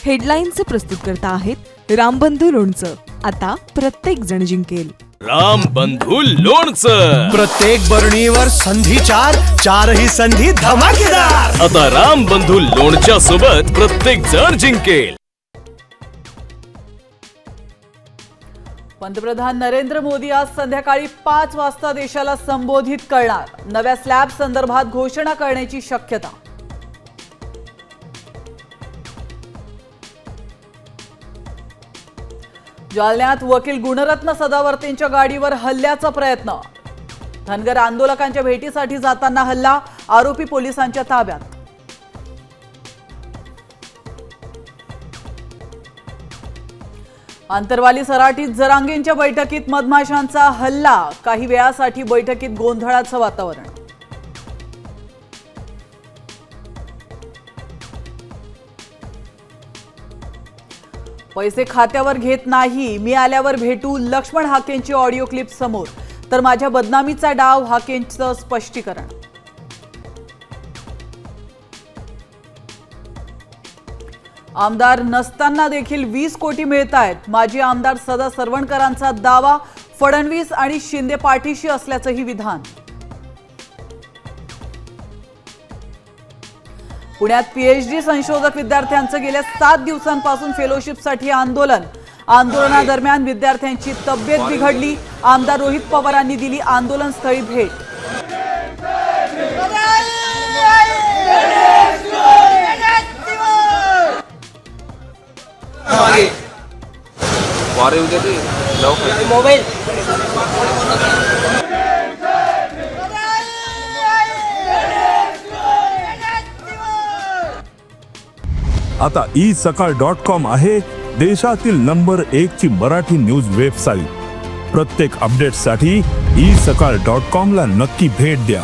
हेडलाईनचे प्रस्तुतकर्ता आहेत रामबंधू लोणचं. आता प्रत्येक जण जिंकेल. रामबंधू लोणचं. प्रत्येक बरणीवर संधी चारही संधी धमाकेदार. आता रामबंधू लोणच्या सोबत प्रत्येक जण जिंकेल. पंतप्रधान नरेंद्र मोदी आज संध्याकाळी 5 वाजता देशाला संबोधित करणार. नव्या स्लॅब संदर्भात घोषणा करण्याची शक्यता. जालन्यात वकील गुणरत्न सदावर्तेंच्या गाडीवर हल्ल्याचा प्रयत्न. धनगर आंदोलकांच्या भेटीसाठी जाताना हल्ला. आरोपी पोलिसांच्या ताब्यात. आंतरवाली सराटीत जरांगेंच्या बैठकीत मधमाशांचा हल्ला. काही वेळासाठी बैठकीत गोंधळाचं वातावरण. पैसे खात्यावर घेत नाही, मी आल्यावर भेटू. लक्ष्मण हाकेंची ऑडिओ क्लिप समोर. तर माझ्या बदनामीचा डाव, हाकेंचं स्पष्टीकरण. आमदार नसताना देखील 20 कोटी मिळतायत. माजी आमदार सदा सरवणकरांचा दावा. फडणवीस आणि शिंदे पाठीशी असल्याचंही विधान. पुण्यात पीएचडी संशोधक विद्यार्थ्यांचं गेल्या 7 दिवसांपासून फेलोशिपसाठी आंदोलन. आंदोलनादरम्यान विद्यार्थ्यांची तब्येत बिघडली. आमदार रोहित पवारांनी दिली आंदोलनस्थळी भेट. मोबाईल आता isakal.com आहे देशातील नंबर 1 ची मराठी न्यूज वेबसाईट. प्रत्येक अपडेटसाठी isakal.com ला नक्की भेट द्या.